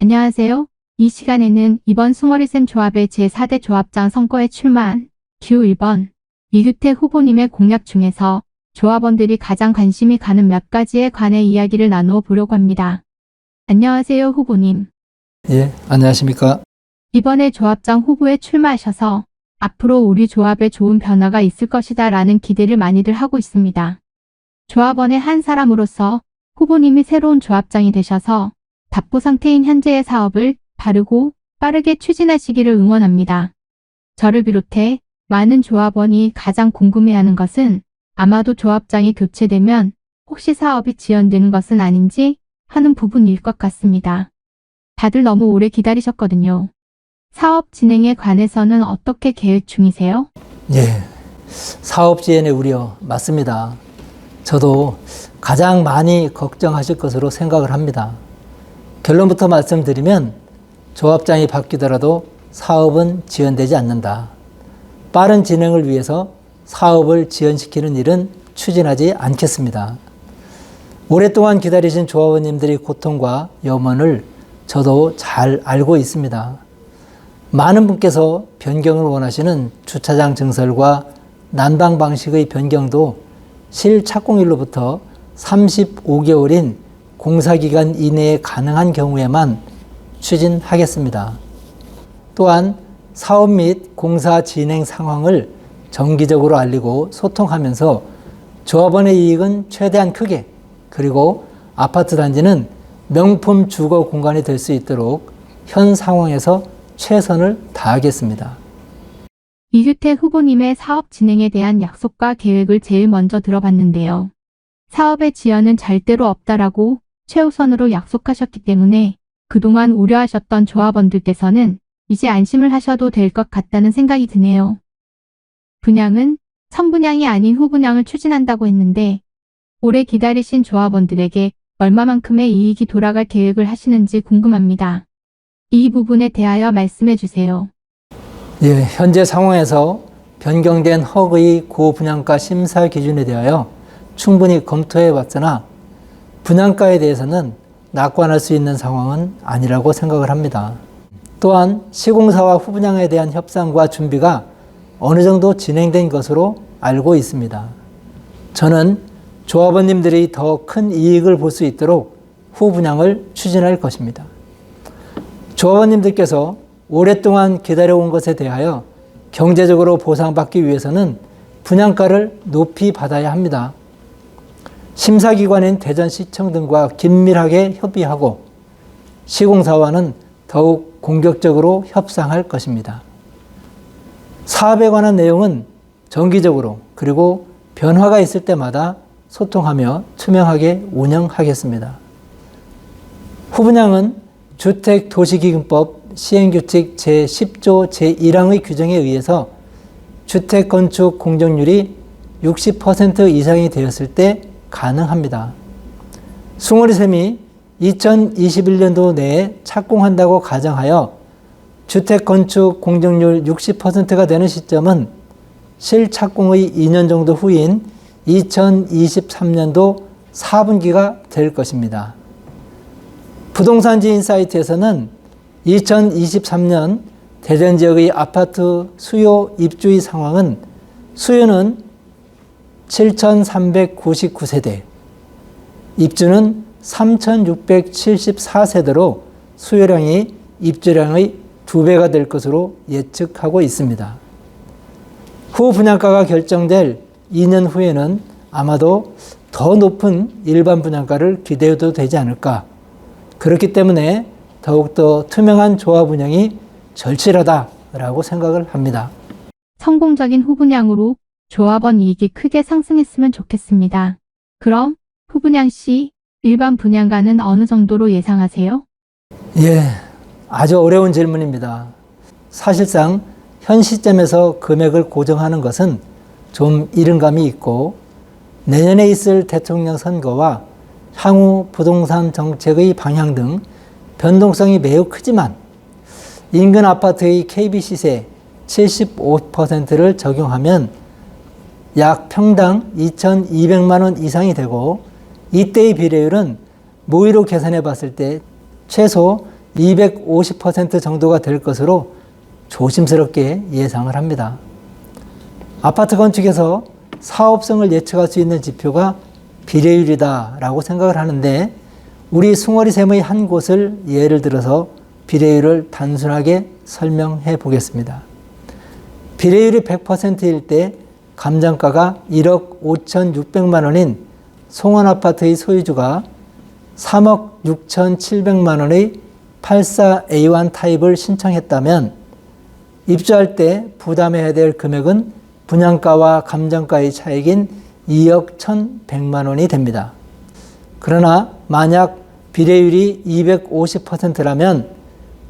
안녕하세요. 이 시간에는 이번 숭어리쌤 조합의 제4대 조합장 선거에 출마한 큐 1번 이규택 후보님의 공약 중에서 조합원들이 가장 관심이 가는 몇 가지에 관해 이야기를 나누어 보려고 합니다. 안녕하세요, 후보님. 예, 안녕하십니까. 이번에 조합장 후보에 출마하셔서 앞으로 우리 조합에 좋은 변화가 있을 것이다 라는 기대를 많이들 하고 있습니다. 조합원의 한 사람으로서 후보님이 새로운 조합장이 되셔서 답보 상태인 현재의 사업을 바르고 빠르게 추진하시기를 응원합니다. 저를 비롯해 많은 조합원이 가장 궁금해하는 것은 아마도 조합장이 교체되면 혹시 사업이 지연되는 것은 아닌지 하는 부분일 것 같습니다. 다들 너무 오래 기다리셨거든요. 사업 진행에 관해서는 어떻게 계획 중이세요? 예, 사업 지연의 우려 맞습니다. 저도 가장 많이 걱정하실 것으로 생각을 합니다. 결론부터 말씀드리면 조합장이 바뀌더라도 사업은 지연되지 않는다. 빠른 진행을 위해서 사업을 지연시키는 일은 추진하지 않겠습니다. 오랫동안 기다리신 조합원님들의 고통과 염원을 저도 잘 알고 있습니다. 많은 분께서 변경을 원하시는 주차장 증설과 난방 방식의 변경도 실착공일로부터 35개월인 공사기간 이내에 가능한 경우에만 추진하겠습니다. 또한 사업 및 공사 진행 상황을 정기적으로 알리고 소통하면서 조합원의 이익은 최대한 크게, 그리고 아파트 단지는 명품 주거 공간이 될 수 있도록 현 상황에서 최선을 다하겠습니다. 이규택 후보님의 사업 진행에 대한 약속과 계획을 제일 먼저 들어봤는데요. 사업의 지연은 절대로 없다라고 최우선으로 약속하셨기 때문에 그동안 우려하셨던 조합원들께서는 이제 안심을 하셔도 될 것 같다는 생각이 드네요. 분양은 선분양이 아닌 후분양을 추진한다고 했는데 오래 기다리신 조합원들에게 얼마만큼의 이익이 돌아갈 계획을 하시는지 궁금합니다. 이 부분에 대하여 말씀해 주세요. 예, 현재 상황에서 변경된 허의 고분양가 심사 기준에 대하여 충분히 검토해 봤으나 분양가에 대해서는 낙관할 수 있는 상황은 아니라고 생각을 합니다. 또한 시공사와 후분양에 대한 협상과 준비가 어느 정도 진행된 것으로 알고 있습니다. 저는 조합원님들이 더 큰 이익을 볼 수 있도록 후분양을 추진할 것입니다. 조합원님들께서 오랫동안 기다려온 것에 대하여 경제적으로 보상받기 위해서는 분양가를 높이 받아야 합니다. 심사기관인 대전시청 등과 긴밀하게 협의하고 시공사와는 더욱 공격적으로 협상할 것입니다. 사업에 관한 내용은 정기적으로 그리고 변화가 있을 때마다 소통하며 투명하게 운영하겠습니다. 후분양은 주택도시기금법 시행규칙 제10조 제1항의 규정에 의해서 주택건축 공정률이 60% 이상이 되었을 때 가능합니다. 숭어리쌤이 2021년도 내에 착공한다고 가정하여 주택건축 공정률 60%가 되는 시점은 실착공의 2년 정도 후인 2023년도 4분기가 될 것입니다. 부동산 지인 사이트에서는 2023년 대전 지역의 아파트 수요 입주의 상황은 수요는 7,399세대, 입주는 3,674세대로 수요량이 입주량의 2배가 될 것으로 예측하고 있습니다. 후 분양가가 결정될 2년 후에는 아마도 더 높은 일반 분양가를 기대해도 되지 않을까. 그렇기 때문에 더욱더 투명한 조합 운영이 절실하다라고 생각을 합니다. 성공적인 후분양으로 조합원 이익이 크게 상승했으면 좋겠습니다. 그럼 후분양 시 일반 분양가는 어느 정도로 예상하세요? 예, 아주 어려운 질문입니다. 사실상 현 시점에서 금액을 고정하는 것은 좀 이른 감이 있고 내년에 있을 대통령 선거와 향후 부동산 정책의 방향 등 변동성이 매우 크지만 인근 아파트의 KB시세 75%를 적용하면 약 평당 2,200만 원 이상이 되고 이때의 비례율은 모의로 계산해 봤을 때 최소 250% 정도가 될 것으로 조심스럽게 예상을 합니다. 아파트 건축에서 사업성을 예측할 수 있는 지표가 비례율이다라고 생각을 하는데, 우리 숭어리샘의 한 곳을 예를 들어서 비례율을 단순하게 설명해 보겠습니다. 비례율이 100%일 때 감정가가 1억 5,600만 원인 송원아파트의 소유주가 3억 6,700만 원의 84A1 타입을 신청했다면 입주할 때 부담해야 될 금액은 분양가와 감정가의 차익인 2억 1,100만 원이 됩니다. 그러나 만약 비례율이 250%라면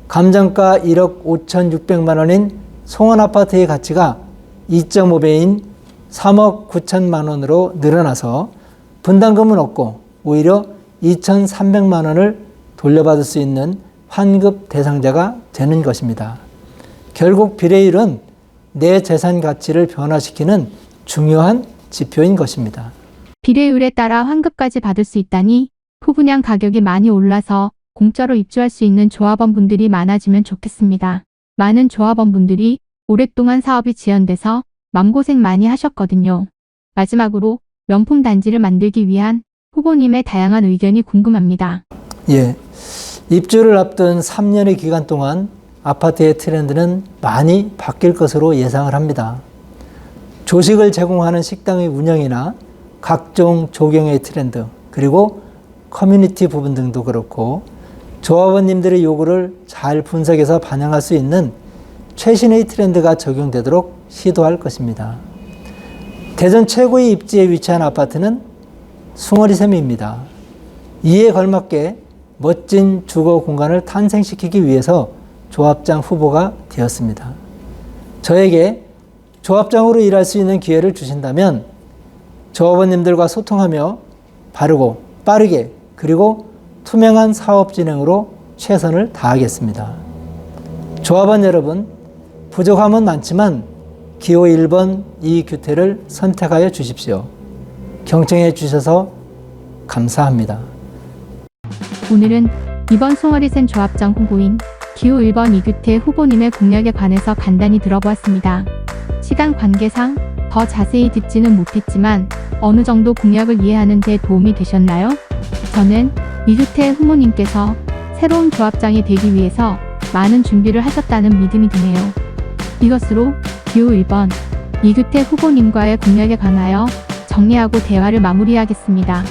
감정가 1억 5,600만 원인 송원아파트의 가치가 2.5배인 3억 9천만 원으로 늘어나서 분담금은 없고 오히려 2,300만 원을 돌려받을 수 있는 환급 대상자가 되는 것입니다. 결국 비례율은 내 재산 가치를 변화시키는 중요한 지표인 것입니다. 비례율에 따라 환급까지 받을 수 있다니 후분양 가격이 많이 올라서 공짜로 입주할 수 있는 조합원분들이 많아지면 좋겠습니다. 많은 조합원분들이 오랫동안 사업이 지연돼서 맘고생 많이 하셨거든요. 마지막으로 명품 단지를 만들기 위한 후보님의 다양한 의견이 궁금합니다. 예, 입주를 앞둔 3년의 기간 동안 아파트의 트렌드는 많이 바뀔 것으로 예상을 합니다. 조식을 제공하는 식당의 운영이나 각종 조경의 트렌드, 그리고 커뮤니티 부분 등도 그렇고 조합원님들의 요구를 잘 분석해서 반영할 수 있는 최신의 트렌드가 적용되도록 시도할 것입니다. 대전 최고의 입지에 위치한 아파트는 숭어리샘입니다. 이에 걸맞게 멋진 주거 공간을 탄생시키기 위해서 조합장 후보가 되었습니다. 저에게 조합장으로 일할 수 있는 기회를 주신다면 조합원님들과 소통하며 바르고 빠르게 그리고 투명한 사업 진행으로 최선을 다하겠습니다. 조합원 여러분, 부족함은 많지만 기호 1번 이규태를 선택하여 주십시오. 경청해 주셔서 감사합니다. 오늘은 이번 숭어리샘 조합장 후보인 기호 1번 이규태 후보님의 공약에 관해서 간단히 들어보았습니다. 시간 관계상 더 자세히 듣지는 못했지만 어느 정도 공약을 이해하는 데 도움이 되셨나요? 저는 이규태 후보님께서 새로운 조합장이 되기 위해서 많은 준비를 하셨다는 믿음이 드네요. 이것으로 기호 1번 이규태 후보님과의 공약에 관하여 정리하고 대화를 마무리하겠습니다.